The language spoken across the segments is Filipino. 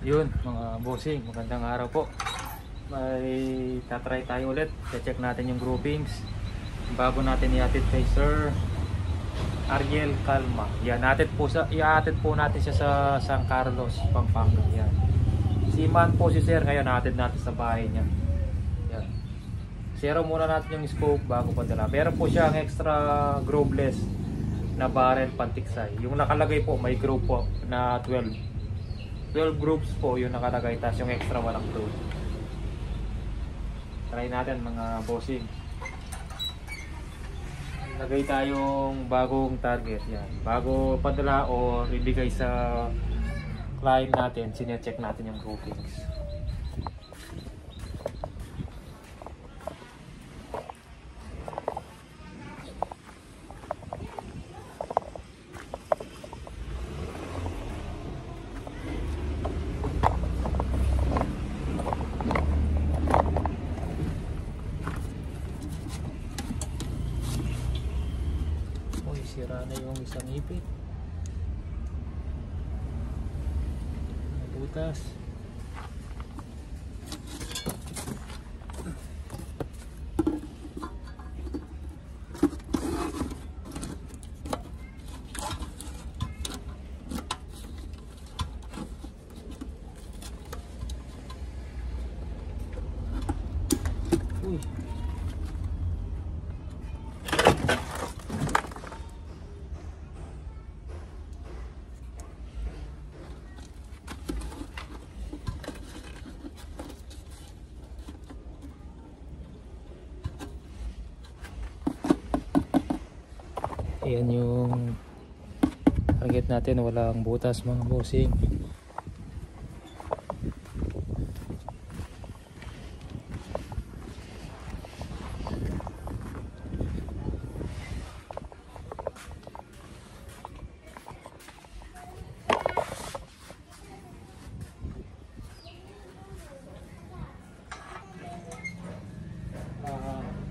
Yun mga bossing, magandang araw po. May tatry tayo ulit. Check natin yung groupings bago natin iatid kay Sir Ariel Calma. Yan, iatid po natin siya sa San Carlos, Pampanga. Yan. Seaman po si Sir, ngayon natin natin sa bahay niya. Yan. Zero muna natin yung scope bago padala. Meron po siya ang extra grooveless na barrel pantiksay. Yung nakalagay po may group po na 12 groups po yung nakalagay, tas yung extra walang group. Try natin mga bossing. Lagay tayong bagong target yan. Bago padala o ibigay sa client natin, sinecheck natin yung groupings. Sira na yung isang ipit. Butas. Uy. Ayan yung target natin, walang butas mga bossing.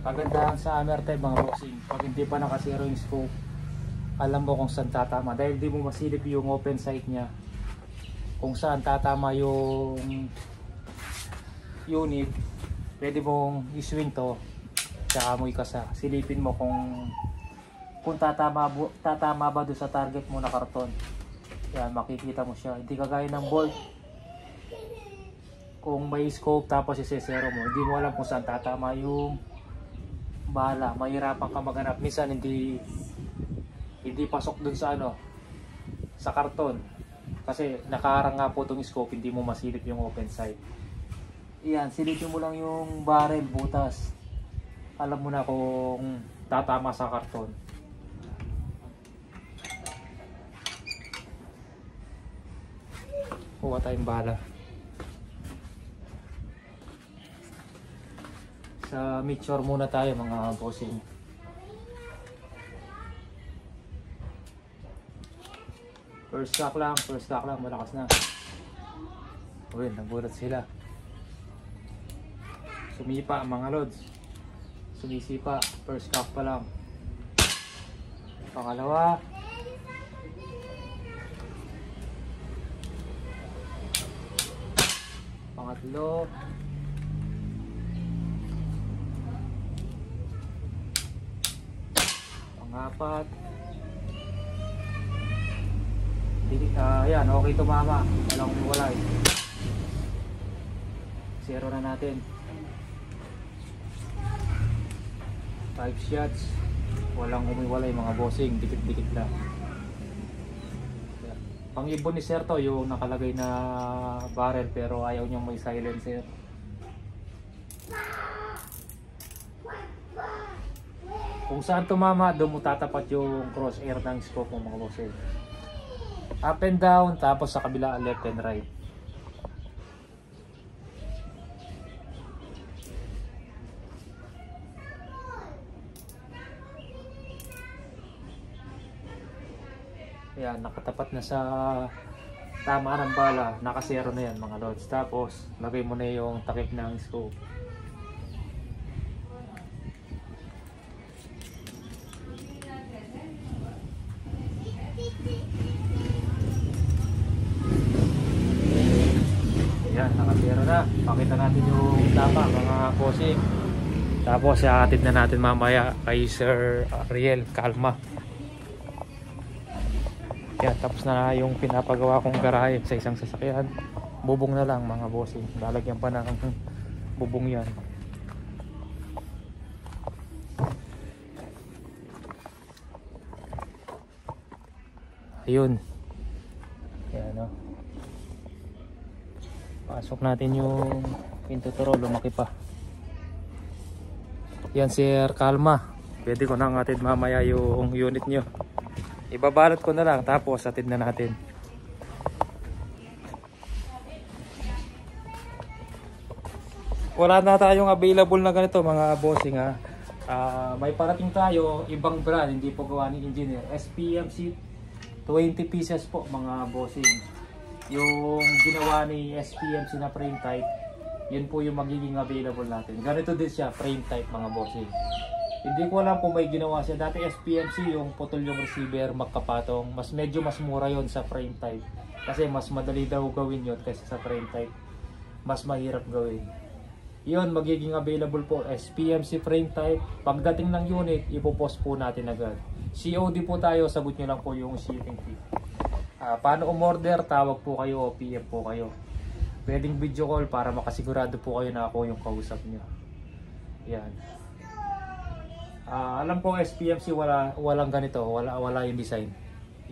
Kagandahan sa hammer type mga bossing, pag hindi pa nakasero yung scope, alam mo kung saan tatama dahil di mo masilip yung open sight niya kung saan tatama yung unit. Pwede mong iswing to tsaka mo ikasa, silipin mo kung tatama ba doon sa target mo na karton. Yan, makikita mo siya, hindi kagaya ng bolt. Kung may scope tapos isesero mo, hindi mo alam kung saan tatama yung bala, mahirapan ka maghanap. Minsan hindi pasok dun sa sa karton kasi nakaharang nga po itong scope, hindi mo masilip yung open sight. Iyan, silipin mo lang yung barrel, butas, alam mo na kung tatama sa karton. Kuha tayong bala. Sa mixture muna tayo mga bossing. First stock lang, malakas na. Uy, nagulat sila. Sumipa mga lods. Sumisipa, first stock pa lang. Pangalawa. Pangatlo. Pangapat. Ayan, okay tumama. Walang umiwalay. Zero na natin. 5 shots. Walang umiwalay mga bossing. Dikit-dikit lang. Pang ibon ni Sir to, yung nakalagay na barrel pero ayaw niyang may silencer. Kung saan tumama, doon mo tatapat yung crosshair ng scope mo mga bossing. Up and down, tapos sa kabila left and right. Ayan, nakatapat na sa tama ng bala, nakasero na yan mga lods. Tapos lagay mo na yung takip ng scope. Yan, nakatira na. Pakita natin yung tama mga bossing. Tapos ihatid na natin mamaya kay Sir Ariel Calma. Yan, tapos na yung pinapagawa kong garahe sa isang sasakyan. Bubong na lang mga bossing. Lalagyan pa ng bubong yan. Ayun. Yan, no? Pasok natin yung pintuturo, lumaki pa. Yan Sir Calma. Pwede ko nang atid mamaya yung unit nyo. Ibabalot ko na lang tapos atid na natin. Wala na tayong available na ganito mga bossing ha. May parating tayo, ibang brand, hindi po gawa ni engineer. SPMC 20 pieces po mga bossing. Yung ginawa ni SPMC na frame type, yun po yung magiging available natin. Ganito din siya, frame type mga bossing. Hindi ko alam kung may ginawa siya. Dati SPMC yung putol yung receiver, magkapatong. Medyo mas mura yon sa frame type. Kasi mas madali daw gawin yun kaysa sa frame type. Mas mahirap gawin. Yun, magiging available po SPMC frame type. Pagdating ng unit, ipopost po natin agad. COD po tayo, sagot nyo lang po yung shipping fee. Paano umorder? Tawag po kayo o PM po kayo. Pwedeng video call para makasigurado po kayo na ako yung kausap nyo. Yan. Alam po SPMC walang ganito, wala yung design.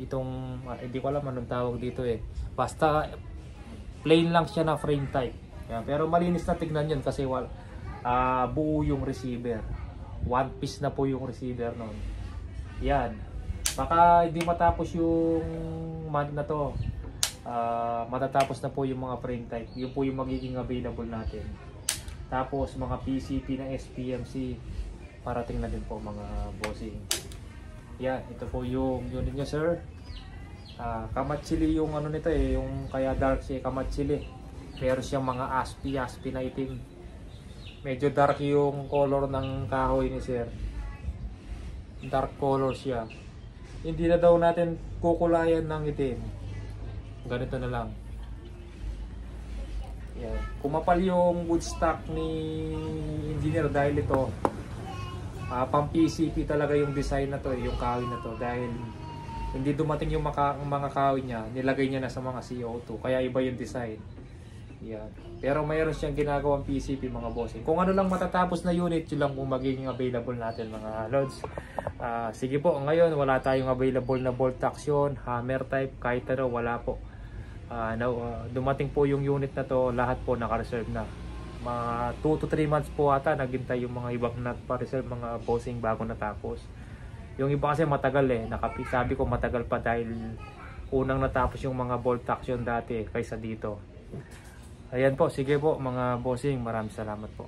Itong hindi ko alam anong tawag dito eh. Basta plain lang siya na frame type. Yan. Pero malinis na tignan yun kasi buo yung receiver. One piece na po yung receiver noon. Yan. Baka hindi matapos yung month na to. Matatapos na po yung mga frame type. Yun po yung magiging available natin. Tapos mga PCP na SPMC parating na din po mga bossing. Yan, ito po yung unit niya sir. Kamatsili yung ano nito eh, yung kaya dark siya kamatsili. Pero siyang mga aspi na itim. Medyo dark yung color ng kahoy ni sir. Dark color siya. Hindi na daw natin kukulayan ng itim. Ganito na lang. Yan. Kumapal yung wood stock ni engineer dahil ito pang PCP talaga yung design na to, yung kahoy na to, dahil hindi dumating yung mga kahoy niya, nilagay niya na sa mga CO2 kaya iba yung design. Yan. Pero mayroon siyang ginagawang PCP mga bossing. Kung ano lang matatapos na unit, yun lang kung magiging available natin mga lods. Sige po, ngayon wala tayong available na bolt action, hammer type, kahit ano wala po. Dumating po yung unit na to, lahat po naka-reserve na. Mga 2 to 3 months po ata naghintay yung mga ibang not pa-reserve mga bossing bago natapos. Yung iba kasi matagal eh, sabi ko matagal pa dahil unang natapos yung mga bolt action dati kaysa dito. Ayan po, sige po mga bossing, maraming salamat po.